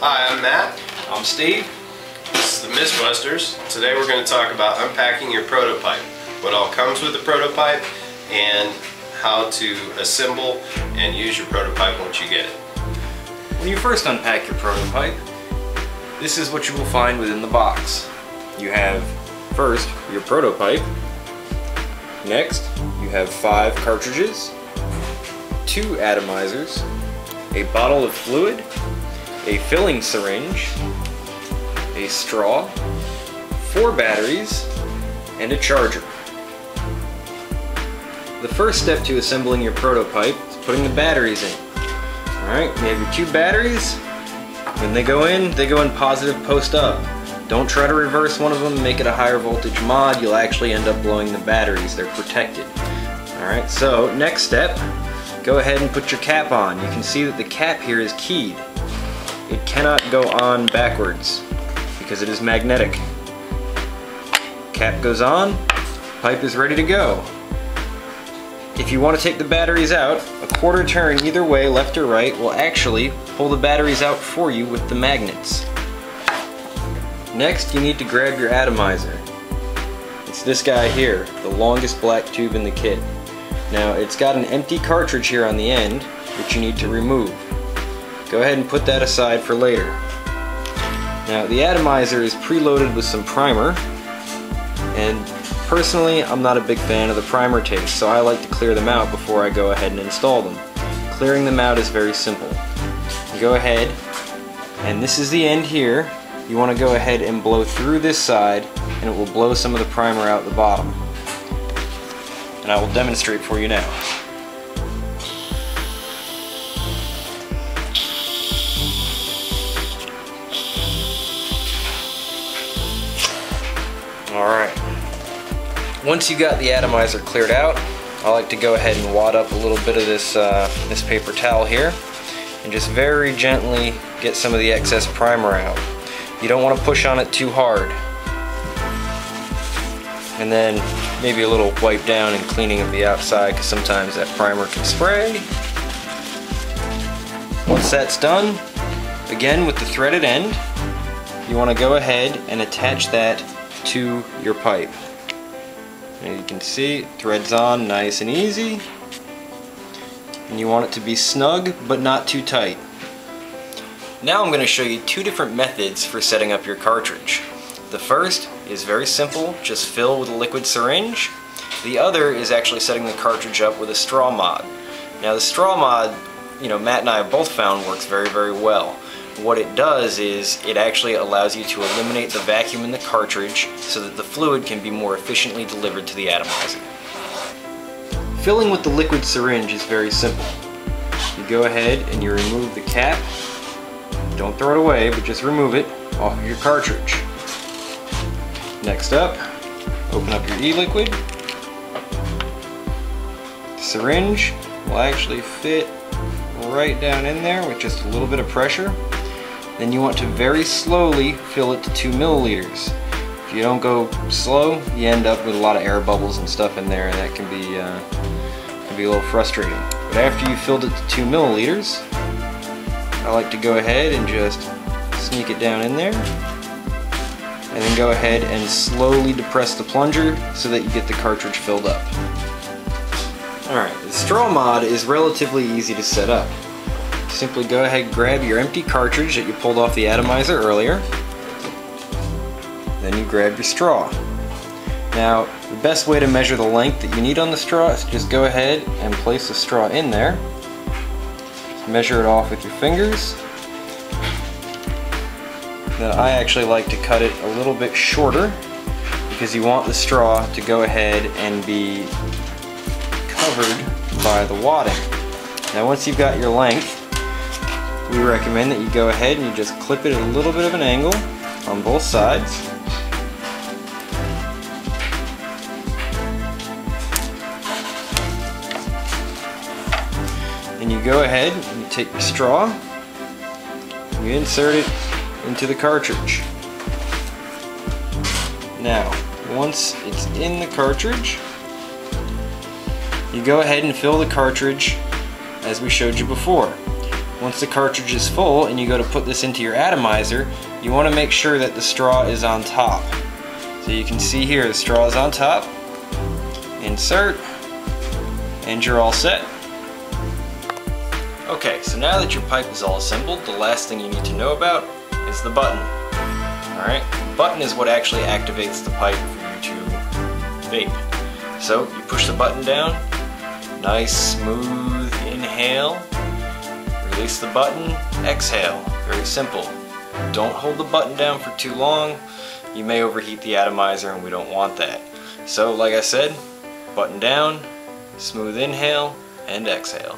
Hi, I'm Matt. I'm Steve. This is the MistBusters. Today we're going to talk about unpacking your prototype, what all comes with the prototype, and how to assemble and use your prototype once you get it. When you first unpack your prototype, this is what you will find within the box. You have first your prototype. Next, you have 5 cartridges, 2 atomizers, a bottle of fluid, a filling syringe, a straw, 4 batteries, and a charger. The first step to assembling your prototype is putting the batteries in. Alright, you have your 2 batteries. When they go in positive post up. Don't try to reverse one of them and make it a higher voltage mod. You'll actually end up blowing the batteries. They're protected. Alright, so next step, go ahead and put your cap on. You can see that the cap here is keyed. It cannot go on backwards because it is magnetic. Cap goes on, pipe is ready to go. If you want to take the batteries out, a quarter turn either way, left or right, will actually pull the batteries out for you with the magnets. Next, you need to grab your atomizer. It's this guy here, the longest black tube in the kit. Now, it's got an empty cartridge here on the end, which you need to remove. Go ahead and put that aside for later. Now, the atomizer is preloaded with some primer, and personally, I'm not a big fan of the primer taste, so I like to clear them out before I go ahead and install them. Clearing them out is very simple. You go ahead, and this is the end here. You want to go ahead and blow through this side, and it will blow some of the primer out the bottom. And I will demonstrate for you now. Alright. Once you got the atomizer cleared out, I like to go ahead and wad up a little bit of this, this paper towel here, and just very gently get some of the excess primer out. You don't want to push on it too hard. And then maybe a little wipe down and cleaning of the outside, because sometimes that primer can spray. Once that's done, again with the threaded end, you want to go ahead and attach that to your pipe. And you can see it threads on nice and easy. And you want it to be snug but not too tight. Now I'm going to show you 2 different methods for setting up your cartridge. The first is very simple, just fill with a liquid syringe. The other is actually setting the cartridge up with a straw mod. Now the straw mod, Matt and I have both found works very, very well. What it does is it actually allows you to eliminate the vacuum in the cartridge so that the fluid can be more efficiently delivered to the atomizer. Filling with the liquid syringe is very simple. You go ahead and you remove the cap. Don't throw it away, but just remove it off of your cartridge. Next up, open up your e-liquid. The syringe will actually fit right down in there with just a little bit of pressure. Then you want to very slowly fill it to 2 milliliters. If you don't go slow, you end up with a lot of air bubbles and stuff in there, and that can be a little frustrating. But after you've filled it to 2 milliliters, I like to go ahead and just sneak it down in there, and then go ahead and slowly depress the plunger so that you get the cartridge filled up. Alright, the straw mod is relatively easy to set up. Simply go ahead and grab your empty cartridge that you pulled off the atomizer earlier. Then you grab your straw. Now, the best way to measure the length that you need on the straw is just go ahead and place the straw in there. Measure it off with your fingers. Then I actually like to cut it a little bit shorter because you want the straw to go ahead and be covered by the wadding. Now once you've got your length, we recommend that you go ahead and you just clip it at a little bit of an angle on both sides. And you go ahead and you take your straw, you insert it into the cartridge. Now, once it's in the cartridge, you go ahead and fill the cartridge as we showed you before. once the cartridge is full and you go to put this into your atomizer, you want to make sure that the straw is on top. So you can see here the straw is on top. Insert, and you're all set. Okay, so now that your pipe is all assembled, the last thing you need to know about is the button. Alright, the button is what actually activates the pipe for you to vape. So you push the button down, nice smooth inhale, release the button, exhale. Very simple. Don't hold the button down for too long. You may overheat the atomizer and we don't want that. So like I said, button down, smooth inhale, and exhale.